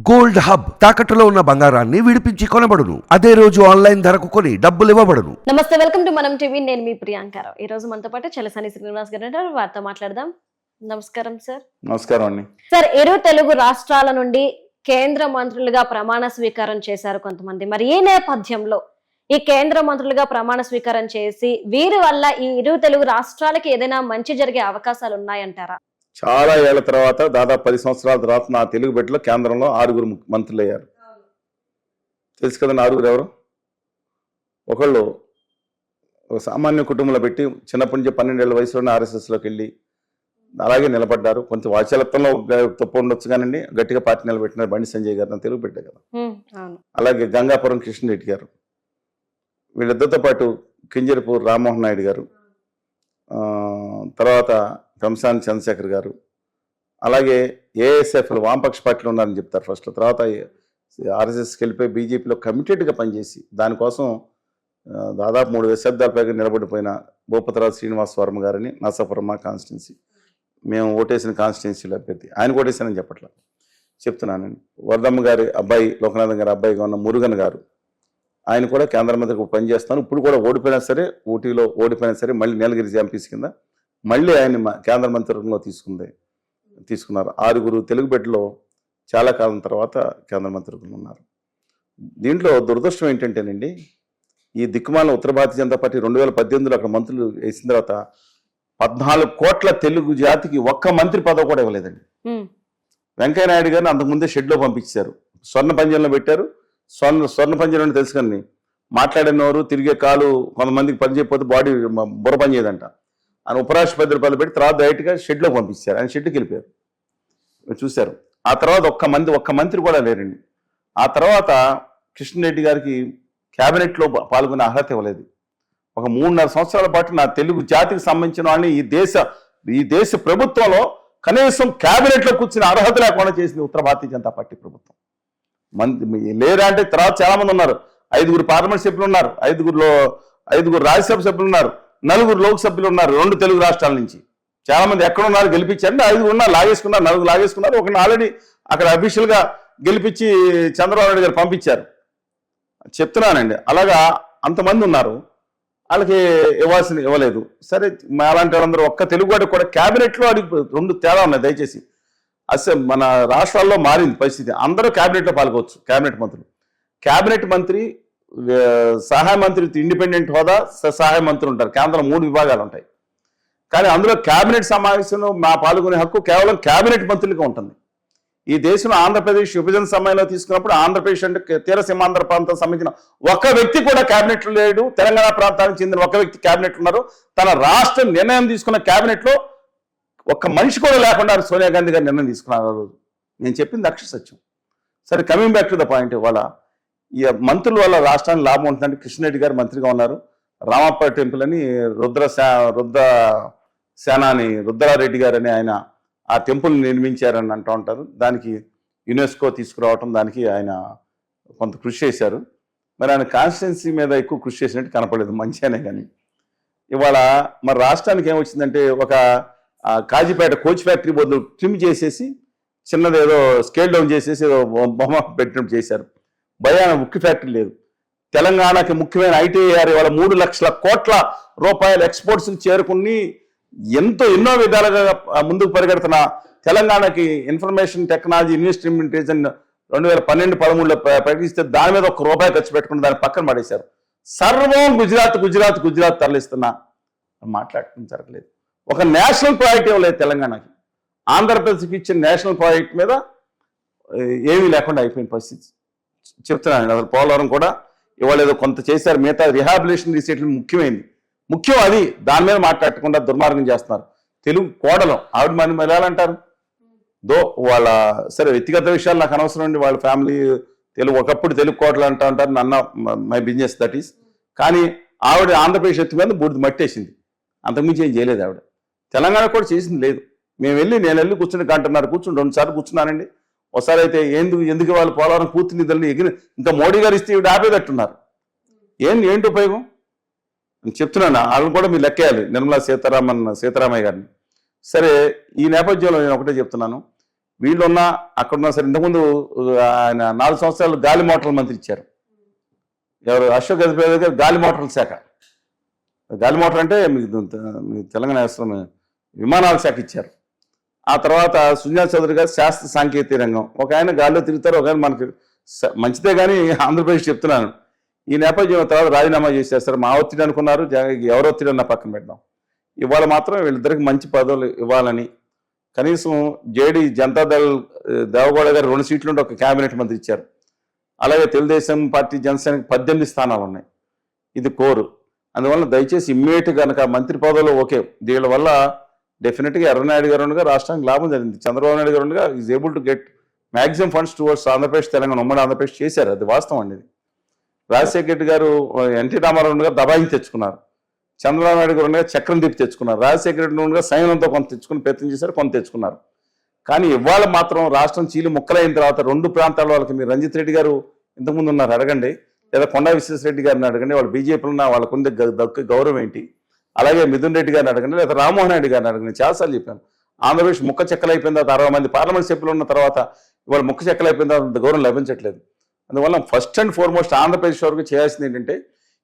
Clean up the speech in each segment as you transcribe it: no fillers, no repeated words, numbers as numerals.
Gold hub తాకట్టులో ఉన్న బంగారాన్ని విడిపించి కొనబడును. అదే రోజు ఆన్లైన్ ధరకు కొని డబ్బులు ఇవ్వబడును. నమస్తే, వెల్కమ్ టు మనం టీవీ. నేను మీ ప్రియాంకారావు. ఈ రోజు మనతో పాటు చలసాని శ్రీనివాస్ గారు ఉన్నారు. వారితో మాట్లాడదాం. నమస్కారం సార్. నమస్కారం అండి. సార్, ఇరు తెలుగు రాష్ట్రాల నుండి కేంద్ర మంత్రులుగా ప్రమాణ స్వీకారం చేశారు కొంతమంది. మరి ఈ నేపథ్యంలో ఈ కేంద్ర మంత్రులుగా ప్రమాణ స్వీకారం చేసి వీరి వల్ల ఈ ఇరు తెలుగు రాష్ట్రాలకి ఏదైనా మంచి జరిగే అవకాశాలు ఉన్నాయంటారా? చాలా ఏళ్ల తర్వాత, దాదాపు 10 సంవత్సరాల తర్వాత నా తెలుగు బిడ్డలో కేంద్రంలో 6 మంత్రులు అయ్యారు. తెలుసు కదండి 6 ఎవరు? ఒకళ్ళు ఒక సామాన్య కుటుంబంలో పెట్టి చిన్నప్పటి నుంచి 12 ఏళ్ల వయసులోనే ఆర్ఎస్ఎస్లోకి వెళ్ళి అలాగే నిలబడ్డారు. కొంచెం వాచలత్వంలో తప్పు ఉండొచ్చు కానండి, గట్టిగా పార్టీ నిలబెట్టినారు. బండి సంజయ్ గారు నా తెలుగు బిడ్డ కదా. అలాగే గంగాపురం కృష్ణరెడ్డి గారు, వీళ్ళిద్దరితో పాటు కింజరపు రామ్మోహన్ నాయుడు గారు, తర్వాత కంసాని చంద్రశేఖర్ గారు, అలాగే ఏఎస్ఎఫ్లో వామపక్ష పార్టీలో ఉన్నారని చెప్తారు ఫస్ట్లో, తర్వాత ఆర్ఎస్ఎస్కి వెళ్ళిపోయి బీజేపీలో కమిటెడ్గా పనిచేసి దానికోసం దాదాపు 3 దశాబ్దాల పైగా నిలబడిపోయిన భూపతిరాజు శ్రీనివాస్ వర్మ గారని నరసాపురం మా కాన్స్టిట్యున్సీ, మేము ఓటేసిన కాన్స్టిట్యున్సీలో అభ్యర్థి, ఆయన ఓటేసానని చెప్పట్లా చెప్తున్నానండి. వరదమ్మ గారి అబ్బాయి, లోకనాథన్ గారి అబ్బాయిగా ఉన్న మురుగన్ గారు, ఆయన కూడా కేంద్ర మంత్రికి పనిచేస్తాను. ఇప్పుడు కూడా ఓడిపోయినా సరే, ఊటీలో ఓడిపోయినా సరే మళ్ళీ నీలగిరి ఎంపీస్ కింద మళ్ళీ ఆయన కేంద్ర మంత్రివర్గంలో తీసుకున్నారు. 6 తెలుగు బిడ్డలో చాలా కాలం తర్వాత కేంద్ర మంత్రివర్గంలో ఉన్నారు. దీంట్లో దురదృష్టం ఏంటంటేనండి, ఈ దిక్కుమాల ఉత్తర భారతీయ జనతా పార్టీ 2018లో అక్కడ మంత్రులు వేసిన తర్వాత 14 కోట్ల తెలుగు జాతికి ఒక్క మంత్రి పదవి కూడా ఇవ్వలేదండి. వెంకయ్యనాయుడు గారిని అంతకుముందే షెడ్లో పంపించారు, స్వర్ణ పంజంలో పెట్టారు. స్వర్ణ పంజరం అని తెలుసుకొని మాట్లాడినవారు తిరిగే కాలు కొంతమందికి పని చేయకపోతే బాడీ బుర్ర పని చేయదంట అని ఉపరాష్ట్రపతి రూపాయలు పెట్టి తర్వాత డైరెక్ట్గా షెడ్లో పంపించారు. ఆయన షెడ్కి వెళ్ళిపోయారు, చూశారు. ఆ తర్వాత ఒక్క మంత్రి కూడా లేరండి. ఆ తర్వాత కృష్ణరెడ్డి గారికి క్యాబినెట్లో పాల్గొనే అర్హత ఇవ్వలేదు. ఒక 3.5 సంవత్సరాల పాటు నా తెలుగు జాతికి సంబంధించిన వాళ్ళని ఈ దేశ ప్రభుత్వంలో కనీసం క్యాబినెట్లో కూర్చుని అర్హత లేకుండా చేసింది ఉత్తర భారతీయ జనతా పార్టీ ప్రభుత్వం. లేరా అంటే తర్వాత చాలా మంది ఉన్నారు. 5 పార్లమెంట్ సభ్యులు ఉన్నారు, 5 రాజ్యసభ సభ్యులు ఉన్నారు, 4 లోక్సభ్యులు ఉన్నారు 2 తెలుగు రాష్ట్రాల నుంచి. చాలా మంది ఎక్కడ ఉన్నారు గెలిపించారంటే 5 ఉన్నారు, లాగేసుకున్నారు, 4 లాగేసుకున్నారు. ఒకరిని ఆల్రెడీ అక్కడ అఫీషియల్ గా గెలిపించి చంద్రబాబు నాయుడు గారు పంపించారు. చెప్తున్నానండి, అలాగా అంతమంది ఉన్నారు, వాళ్ళకి ఇవ్వలేదు. సరే, అలాంటి వాళ్ళందరూ ఒక్క తెలుగు వాడికి కూడా క్యాబినెట్లో అడిగి 2 తేడా ఉన్నాయి. దయచేసి అసలు మన రాష్ట్రాల్లో మారింది పరిస్థితి. అందరూ క్యాబినెట్లో పాల్గొవచ్చు. క్యాబినెట్ మంత్రి, సహాయ మంత్రి, ఇండిపెండెంట్ హోదా, సహాయ మంత్రి ఉంటారు. కేంద్రం 3 విభాగాలు ఉంటాయి. కానీ అందులో క్యాబినెట్ సమావేశంలో పాల్గొనే హక్కు కేవలం క్యాబినెట్ మంత్రులకు ఉంటుంది. ఈ దేశంలో ఆంధ్రప్రదేశ్ విభజన సమయంలో తీసుకున్నప్పుడు ఆంధ్రప్రదేశ్ అంటే తీర సీమాంధ్ర ప్రాంతం సంబంధించిన ఒక్క వ్యక్తి కూడా క్యాబినెట్లో లేడు. తెలంగాణ ప్రాంతానికి చెందిన ఒక వ్యక్తి క్యాబినెట్ ఉన్నారు. తన రాష్ట్ర నిర్ణయం తీసుకున్న క్యాబినెట్లో ఒక్క మనిషి కూడా లేకుండా సోనియా గాంధీ గారు నిర్ణయం తీసుకున్నారు. నేను చెప్పింది అక్షర సత్యం. సరే, coming back to the point, ఇవాళ ఈ మంత్రుల వల్ల రాష్ట్రానికి లాభం ఉంటుందంటే కృష్ణరెడ్డి గారు మంత్రిగా ఉన్నారు. రామప్ప టెంపుల్ అని రుద్రారెడ్డి గారు అని ఆయన ఆ టెంపుల్ నిర్మించారని అంటూ ఉంటారు. దానికి యునెస్కో తీసుకురావటం, దానికి ఆయన కొంత కృషి చేశారు. మరి ఆయన కాన్స్టిట్యున్సీ మీద ఎక్కువ కృషి చేసినట్టు కనపడలేదు, మంచిగానే. కానీ ఇవాళ మరి రాష్ట్రానికి ఏమొచ్చిందంటే, ఒక కాజీపేట కోచ్ ఫ్యాక్టరీ బదులు ట్రిమ్ చేసేసి చిన్నది ఏదో స్కేల్ డౌన్ చేసేసి ఏదో బొమ్మ పెట్టినట్టు చేశారు. భయాన ఉక్కు ఫ్యాక్టరీ లేదు. తెలంగాణకి ముఖ్యమైన ఐటీఆర్ ఇవాళ 3 లక్షల కోట్ల రూపాయల ఎక్స్పోర్ట్స్ చేరుకుని ఎన్నో విధాలుగా ముందుకు పరిగెడుతున్న తెలంగాణకి ఇన్ఫర్మేషన్ టెక్నాలజీ ఇన్వెస్ట్మెంటేషన్ 2012-13లో ప్రకటిస్తే దాని మీద ₹1 ఖర్చు పెట్టుకుని దాన్ని పక్కన పడేశారు. సర్వం గుజరాత్ తరలిస్తున్నా మాట్లాడటం జరగలేదు. ఒక నేషనల్ ప్రాజెక్ట్ ఇవ్వలేదు తెలంగాణకి. ఆంధ్రప్రదేశ్కి ఇచ్చిన నేషనల్ ప్రాజెక్ట్ మీద ఏమీ లేకుండా అయిపోయిన పరిస్థితి చెప్తున్నాను. అసలు పోలవరం కూడా ఇవాళ ఏదో కొంత చేశారు, మిగతా రిహాబిలిటేషన్ రీసెటిల్మెంట్ ముఖ్యం అది. దాని మీద మాట్లాడకుండా దుర్మార్గం చేస్తున్నారు. తెలుగు కోడలు ఆవిడ మరి ఎలా అంటారు వాళ్ళ, సరే వ్యక్తిగత విషయాలు నాకు అనవసరం అండి. వాళ్ళ ఫ్యామిలీ ఒకప్పుడు తెలుగు కోడలు అంటూ ఉంటారు, నన్న మై బిజినెస్ దట్ ఈస్. కానీ ఆవిడ ఆంధ్రప్రదేశ్ ఎత్తు మీద బూడిద మట్టేసింది, అంతకుమించి ఏం చేయలేదు ఆవిడ. తెలంగాణ కూడా చేసింది లేదు. నేను వెళ్ళి కూర్చుని గంటన్నర కూర్చుని 2 సార్లు కూర్చున్నానండి. ఒకసారి అయితే ఎందుకు వాళ్ళు పోలవరం పూర్తి నిధులను ఇంకా మోడీ గారు ఇస్తే ఇవి ఆపేదట్టున్నారు. ఏంటి ఉపయోగం అని చెప్తున్నాను. వాళ్ళని కూడా మీరు లెక్కేయాలి, నిర్మలా సీతారామయ్య గారిని. సరే, ఈ నేపథ్యంలో నేను ఒకటే చెప్తున్నాను, వీళ్ళున్నా అక్కడున్నా సరే. ఇంతకుముందు ఆయన 4 సంవత్సరాలు గాలి మోటార్ల మంత్రి ఇచ్చారు. ఎవరు? అశోక్ గజపతి గారు గాలి మోటార్ల శాఖ. గాలి మోటార్ అంటే మీకు తెలంగాణ రాష్ట్రం విమానాల శాఖ ఇచ్చారు. ఆ తర్వాత సుజనా చౌదరి గారు శాస్త్ర సాంకేతిక రంగం. ఒక ఆయన గాలిలో తిరుగుతారు, ఒక ఆయన మనకి మంచిదే కానీ ఆంధ్రప్రదేశ్ చెప్తున్నాను. ఈ నేపథ్యం తర్వాత రాజీనామా చేసేస్తారు. మా ఒత్తిడి అనుకున్నారు, ఎవరు ఒత్తిడి అన్న పక్కన పెడదాం. ఇవాళ మాత్రం వీళ్ళిద్దరికి మంచి పదవులు ఇవ్వాలని కనీసం జేడీ జనతాదళ్ దేవగౌడ గారు 2 సీట్లు ఉంటే ఒక కేబినెట్ మంత్రి ఇచ్చారు. అలాగే తెలుగుదేశం పార్టీ జనసేనకి 18 స్థానాలు ఉన్నాయి. ఇది కోరు. అందువల్ల దయచేసి ఇమ్మీడియట్ కనుక మంత్రి పదవులు ఓకే. దీని వల్ల డెఫినెట్గా ఎర్రనాయుడు గారు ఉండగా రాష్ట్రానికి లాభం జరిగింది. చంద్రబాబు నాయుడు గారు ఉండగా is able to get maximum funds towards Andhra Pradesh, Telangana, ఉమ్మడి ఆంధ్రప్రదేశ్ చేశారు. అది వాస్తవం అండి. రాజశేఖర రెడ్డి గారు ఎన్టీ రామారావు ఉండగా దబాయించి తెచ్చుకున్నారు. చంద్రబాబు నాయుడు గారు ఉండగా చక్రం తిప్పి తెచ్చుకున్నారు. రాజశేఖర రెడ్డి ఉండగా సైన్యంతో కొంత తెచ్చుకుని ప్రయత్నం చేశారు, కొంత తెచ్చుకున్నారు. కానీ ఇవాళ మాత్రం రాష్ట్రం చీలి ముక్కలైన తర్వాత 2 ప్రాంతాల వాళ్ళకి మీరు రంజిత్ రెడ్డి గారు ఇంతకుముందు ఉన్నారు అడగండి, లేదా కొండా విశ్వేశ్వరరెడ్డి గారిని అడగండి, వాళ్ళు బీజేపీలో ఉన్న వాళ్ళకు ఉండే గౌరవం ఏంటి. అలాగే మిథున్ రెడ్డి గారిని అడగండి, లేదా రామ్మోహన్ రెడ్డి గారిని అడగండి. చాలాసార్లు చెప్పాను, ఆంధ్రప్రదేశ్ ముక్క చెక్కలైపోయిన తర్వాత 60 మంది పార్లమెంట్ సభ్యులు ఉన్న తర్వాత ఇవాళ ముక్క చెక్కలైపోయిన తర్వాత గౌరవం లభించట్లేదు. అందువల్ల ఫస్ట్ అండ్ ఫార్మోస్ట్ ఆంధ్రప్రదేశ్ వరకు చేయాల్సింది ఏంటంటే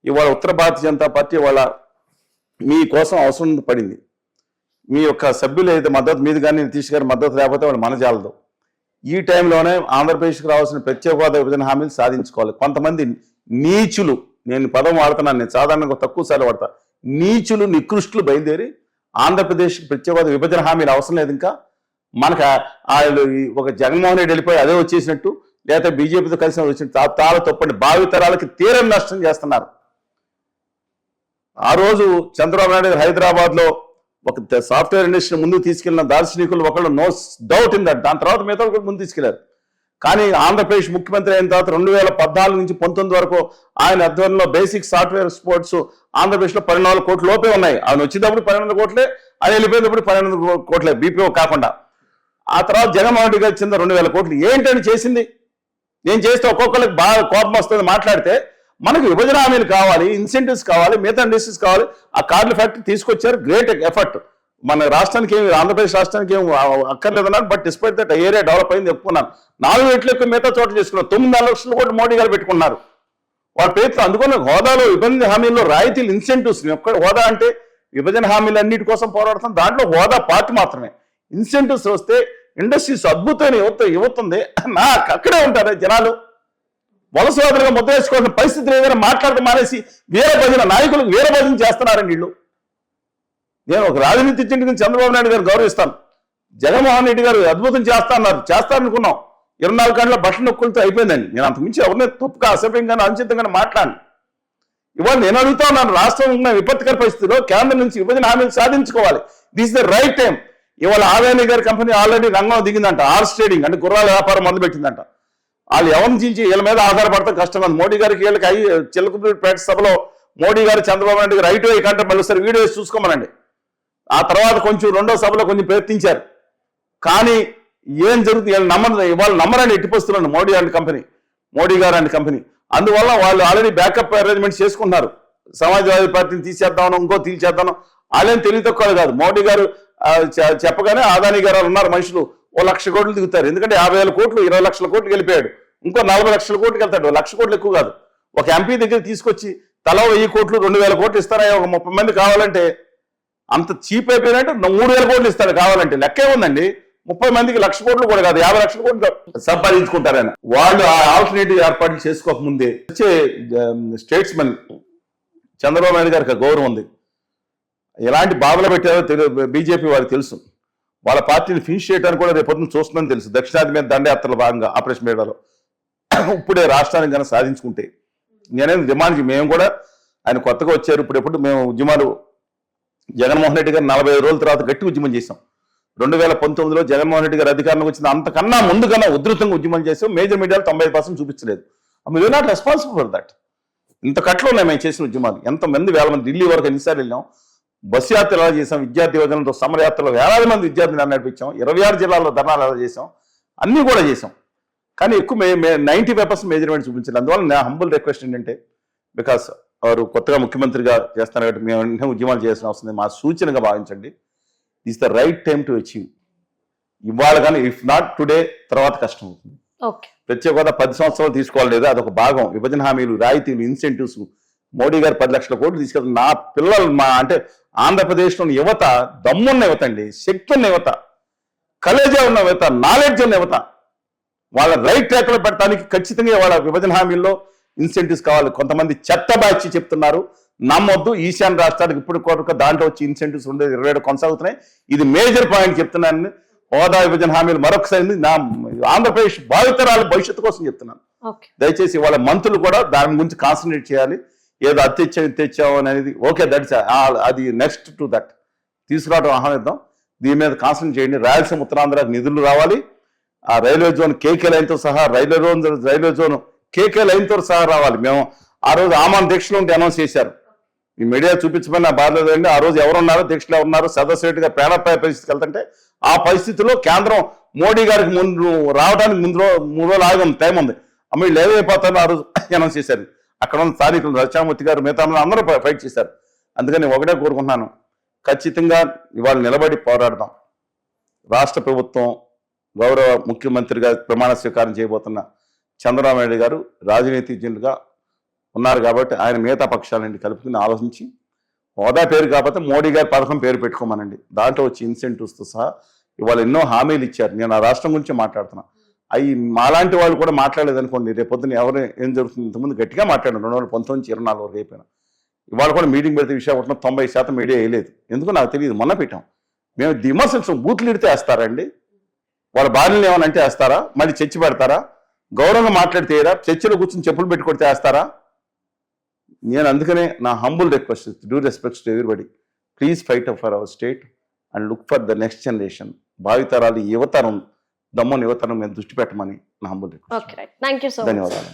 ఇవాళ ఉత్తర భారతీయ జనతా పార్టీ వాళ్ళ మీ కోసం అవసరం పడింది. మీ యొక్క సభ్యులు ఏదైతే మద్దతు మీద కానీ నితీష్ గారి మద్దతు లేకపోతే వాళ్ళు మనజాలదు. ఈ టైంలోనే ఆంధ్రప్రదేశ్కి రావాల్సిన ప్రత్యేక హోదా విభజన హామీలు సాధించుకోవాలి. కొంతమంది నీచులు, నేను పదం వాడుతున్నాను, నేను సాధారణంగా తక్కువసార్లు వాడతా, నీచులు నికృష్టులు బయలుదేరి ఆంధ్రప్రదేశ్కి ప్రత్యేక హోదా విభజన హామీలు అవసరం లేదు, ఇంకా మనకు ఒక జగన్మోహన్ రెడ్డి వెళ్ళిపోయి అదే వచ్చేసినట్టు, లేకపోతే బీజేపీతో కలిసి వచ్చిన తాళ తప్పండి భావితరాలకి తీరం నష్టం చేస్తున్నారు. ఆ రోజు చంద్రబాబు నాయుడు హైదరాబాద్ లో ఒక సాఫ్ట్వేర్ ఇండస్ట్రీ ముందుకు తీసుకెళ్లిన దార్శనికులు ఒకళ్ళు, నో డౌట్ ఇన్ దట్. దాని తర్వాత మిగతా కూడా ముందు తీసుకెళ్లారు. కానీ ఆంధ్రప్రదేశ్ ముఖ్యమంత్రి అయిన తర్వాత 2014 నుంచి 19 వరకు ఆయన ఆధ్వర్యంలో బేసిక్ సాఫ్ట్వేర్ స్పోర్ట్స్ ఆంధ్రప్రదేశ్ లో 14 కోట్ల లోపే ఉన్నాయి. ఆయన వచ్చేటప్పుడు 12 కోట్లే, ఆయన వెళ్ళిపోయేటప్పుడు 12 కోట్లే, బీపీఓ కాకుండా. ఆ తర్వాత జగన్మోహన్ రెడ్డి గారు చెందిన 2000 కోట్లు ఏంటని చేసింది. నేను చేస్తే ఒక్కొక్కరికి బాగా కోపం వస్తుంది మాట్లాడితే. మనకు విభజన హామీలు కావాలి, ఇన్సెంటివ్స్ కావాలి, మిగతా ఇండస్ట్రీస్ కావాలి. ఆ కార్ల ఫ్యాక్టరీ తీసుకొచ్చారు, గ్రేట్ ఎఫర్ట్. మన రాష్ట్రానికి ఏమి, ఆంధ్రప్రదేశ్ రాష్ట్రానికి ఏమి అక్కర్లేదన్నారు. But despite that area develop అయింది చెప్పుకున్నాను. 4 రెట్లు ఎక్కువ మిగతా చోట చేసుకున్నారు. 9 లక్షల కోట్లు మోడీ గారు పెట్టుకున్నారు వాళ్ళ పేరుతో. అందుకని హోదాలో విభజన హామీల్లో రాయితీలు, ఇన్సెంటివ్స్, హోదా అంటే విభజన హామీలు అన్నిటి కోసం పోరాడుతాం. దాంట్లో హోదా పార్ట్ మాత్రమే. ఇన్సెంటివ్స్ వస్తే ఇండస్ట్రీస్ అద్భుతమైన యువతుంది. నాకు అక్కడే ఉంటారు జనాలు. వలసవాదులుగా ముద్ర వేసుకోవాల్సిన పరిస్థితులు ఏదైనా మాట్లాడటం మానేసి వీరభజన నాయకులకు వీరభజన చేస్తున్నారండి వీళ్ళు. నేను ఒక రాజనీతి చెందిన చంద్రబాబు నాయుడు గారు గౌరవిస్తాను. జగన్మోహన్ రెడ్డి గారు అద్భుతం చేస్తారనుకున్నాం. 24 గంటల బట్టల నొక్కులతో అయిపోయిందండి. నేను అంతకుమించి ఎవరిని తప్పుగా అసభ్యంగానే అనుచితంగానే మాట్లాడను. ఇవాళ నేను అడుగుతా ఉన్నాను, రాష్ట్రం ఉన్న విపత్తికర పరిస్థితిలో కేంద్రం నుంచి విభజన హామీలు సాధించుకోవాలి. This the right time. ఇవాళ ఆదాని గారి కంపెనీ ఆల్రెడీ రంగంలో దిగిందంట. హార్స్ ట్రేడింగ్ అంటే గుర్రాల వ్యాపారం మొదలుపెట్టిందంట. వాళ్ళు ఎవరిని నుంచి వీళ్ళ మీద ఆధారపడతాం కష్టం అది. మోడీ గారికి వీళ్ళకి చిలకపేట సభలో మోడీ గారు చంద్రబాబు నాయుడు గారు రైట్ కంటే మళ్ళీ ఒకసారి వీడియో చూసుకోమనండి. ఆ తర్వాత కొంచెం 2వ సభలో కొంచెం ప్రయత్నించారు. కానీ ఏం జరుగుతుంది వాళ్ళు నమ్మరని ఎట్టిపోస్తున్నారు మోడీ గారు అండ్ కంపెనీ. అందువల్ల వాళ్ళు ఆల్రెడీ బ్యాకప్ అరేంజ్మెంట్స్ చేసుకుంటున్నారు. సమాజ్వాదీ పార్టీని తీసేద్దామను, ఇంకో తీసేద్దాం. వాళ్ళేం తెలివి తక్కువ కాదు. మోడీ గారు చెప్పగానే అదానీ గారు ఉన్నారు మనుషులు 1 లక్ష కోట్లు దిగుతారు. ఎందుకంటే 50,000 కోట్లు 20 లక్షల కోట్లు వెళ్ళిపోయాడు. ఇంకో 40 లక్షల కోట్లకి వెళ్తాడు. 1 లక్ష కోట్లు ఎక్కువ కాదు. ఒక ఎంపీ దగ్గర తీసుకొచ్చి తలా 1000 కోట్లు 2000 కోట్లు ఇస్తారా? ఒక 30 మంది కావాలంటే అంత చీప్ అయిపోయినట్టు 3000 కోట్లు ఇస్తాడు కావాలంటే. లెక్కే ఉందండి. 30 మందికి 1 లక్ష కోట్లు కూడా కాదు, 50 లక్షల కోట్లు సంపాదించుకుంటారైనా. వాళ్ళు ఆ ఆల్టర్నేటివ్ ఏర్పాట్లు చేసుకోకముందే వచ్చే స్టేట్స్మెన్ చంద్రబాబు నాయుడు గారికి గౌరవం ఉంది. ఎలాంటి బాధలు పెట్టారో బీజేపీ వారికి తెలుసు. వాళ్ళ పార్టీని ఫినిష్ చేయడానికి కూడా రేపొద్దున చూస్తుందని తెలుసు. దక్షిణాది మీద దండయాత్రల భాగంగా ఆపరేషన్ మేడాలో ఇప్పుడే రాష్ట్రానికి కన్నా సాధించుకుంటే నేనేది డిమాండ్. మేము కూడా ఆయన కొత్తగా వచ్చారు, ఇప్పుడెప్పుడు మేము ఉద్యమాలు జగన్మోహన్ రెడ్డి గారు 45 రోజుల తర్వాత గట్టి ఉద్యమం చేశాం. 2019లో జగన్మోహన్ రెడ్డి గారు అధికారంలోకి వచ్చింది. అంతకన్నా ముందు కన్నా ఉధృతంగా ఉద్యమం చేసాం. మేజర్ మీడియాలో 90% చూపించలేదు. We are not responsible for that. ఇంత కట్లో ఉన్నాయి మేము చేసిన ఉద్యమాలు. ఎంతమంది 1000 మంది ఢిల్లీ వరకు ఎన్నిసార్లు వెళ్ళాం. బస్సు యాత్ర ఎలా చేసాం, విద్యార్థి యోజనతో సమరయాత్రలో 1000 మంది విద్యార్థులు నడిపించాం. 26 జిల్లాల్లో ధర్నాలు ఎలా చేసాం, అన్నీ కూడా చేసాం. కానీ ఎక్కువ 95% మెజర్మెంట్ చూపించాలి. అందువల్ల నా హంబుల్ రిక్వెస్ట్ ఏంటంటే, బికాస్ వారు కొత్తగా ముఖ్యమంత్రిగా చేస్తున్నారు కాబట్టి మేము వెంటనే ఉద్యమాలు చేయాల్సిన అవసరం. మా సూచనగా భావించండి. This the right time to achieve. ఇవాళ కానీ ఇఫ్ నాట్ టుడే తర్వాత కష్టం అవుతుంది. ఓకే. ప్రత్యేక హోదా 10 సంవత్సరాలు తీసుకోవాలి లేదా అదొక భాగం. విభజన హామీలు, రాయితీలు, ఇన్సెంటివ్స్, మోడీ గారు 10 లక్షల కోట్లు తీసుకెళ్తారు. నా పిల్లలు అంటే ఆంధ్రప్రదేశ్లోని యువత దమ్మున్న యువత అండి, శక్తి ఉన్న యువత, కలేజా ఉన్న యువత, నాలెడ్జ్ ఉన్న యువత. వాళ్ళ రైట్ ట్రాక్లో పెట్టడానికి ఖచ్చితంగా వాళ్ళ విభజన హామీల్లో ఇన్సెంటివ్స్ కావాలి. కొంతమంది చెత్త బ్యాచ్ చెప్తున్నారు, నమ్మొద్దు. ఈశాన్య రాష్ట్రాలకు ఇప్పుడు కొరకు దాంట్లో వచ్చి ఇన్సెంటివ్స్ ఉండేది 27 కొనసాగుతున్నాయి. ఇది మేజర్ పాయింట్ చెప్తున్నాను. హోదా విభజన హామీలు మరొకసారి నా ఆంధ్రప్రదేశ్ భావితరాల భవిష్యత్తు కోసం చెప్తున్నాను. దయచేసి వాళ్ళ మంత్రులు కూడా దాని గురించి కాన్సన్ట్రేట్ చేయాలి. ఏదో అది తెచ్చాం అనేది ఓకే, దట్స్ అది నెక్స్ట్ టు దట్ తీసుకురావడం ఆహ్వానిద్దాం. దీని మీద కాన్సన్ట్రేట్ చేయండి. రాయలసీమ ఉత్తరాంధ్రకు నిధులు రావాలి. ఆ రైల్వే జోన్ కేకే లైన్తో సహా రైల్వే జోన్ కేకే లైన్తో సహా రావాలి. మేము ఆ రోజు ఆమాన్ దీక్షలో ఉంటే అనౌన్స్ చేశారు. ఈ మీడియా చూపించమని నా బాధ లేదండి. ఆ రోజు ఎవరున్నారో, దీక్షలో ఎవరున్నారో, సదస్సుగా ప్రాణాపాయ పరిస్థితికి వెళ్తుంటే ఆ పరిస్థితిలో కేంద్రం మోడీ గారికి ముందు రావడానికి 3 రోజులు ఆగి టైం ఉంది. అమ్మ వీళ్ళు ఏమైపోతారో ఆ రోజు అనౌన్స్ చేశారు. అక్కడ ఉన్న స్థానికులు రక్షామూర్తి గారు, మిగతా అందరూ ఫైట్ చేశారు. అందుకని ఒకటే కోరుకుంటున్నాను, ఖచ్చితంగా ఇవాళ నిలబడి పోరాడదాం. రాష్ట్ర ప్రభుత్వం గౌరవ ముఖ్యమంత్రిగా ప్రమాణ స్వీకారం చేయబోతున్న చంద్రబాబు నాయుడు గారు రాజనీతిజ్ఞులుగా ఉన్నారు కాబట్టి ఆయన మిగతా పక్షాలండి కలుపుకుని ఆలోచించి హోదా పేరు కాకపోతే మోడీ గారి పథకం పేరు పెట్టుకోమనండి. దాంట్లో వచ్చి ఇన్సెంటివ్స్తో సహా ఇవాళ ఎన్నో హామీలు ఇచ్చారు. నేను ఆ రాష్ట్రం గురించి మాట్లాడుతున్నా. అవి మాలాంటి వాళ్ళు కూడా మాట్లాడలేదనుకోండి, రేపొద్దున ఎవరు ఏం జరుగుతుంది. ఇంతకుముందు గట్టిగా మాట్లాడారు 2019 నుంచి 24 వరకు అయిపోయినా. ఇవాళ కూడా మీటింగ్ పెడితే విశాఖపట్నం 90% మీడియా వేయలేదు. ఎందుకు నాకు తెలియదు. మొన్న పెట్టాం మేము. విమర్శించడం బూతులు ఇడితే వేస్తారండి. వాళ్ళ భార్యలు ఏమని అంటే వేస్తారా? మళ్ళీ చర్చ పెడతారా? గౌరవంగా మాట్లాడితే చర్చలో కూర్చొని చెప్పులు పెట్టి కొడితే వేస్తారా? నేను అందుకనే నా humble request, due respects to everybody, please fight for our state and look for the next generation. భావితరాలు యువతరం, దమ్ముని యువతరం మీద దృష్టి పెట్టమని నా హంబుల్ రిక్వెస్ట్. ధన్యవాదాలు.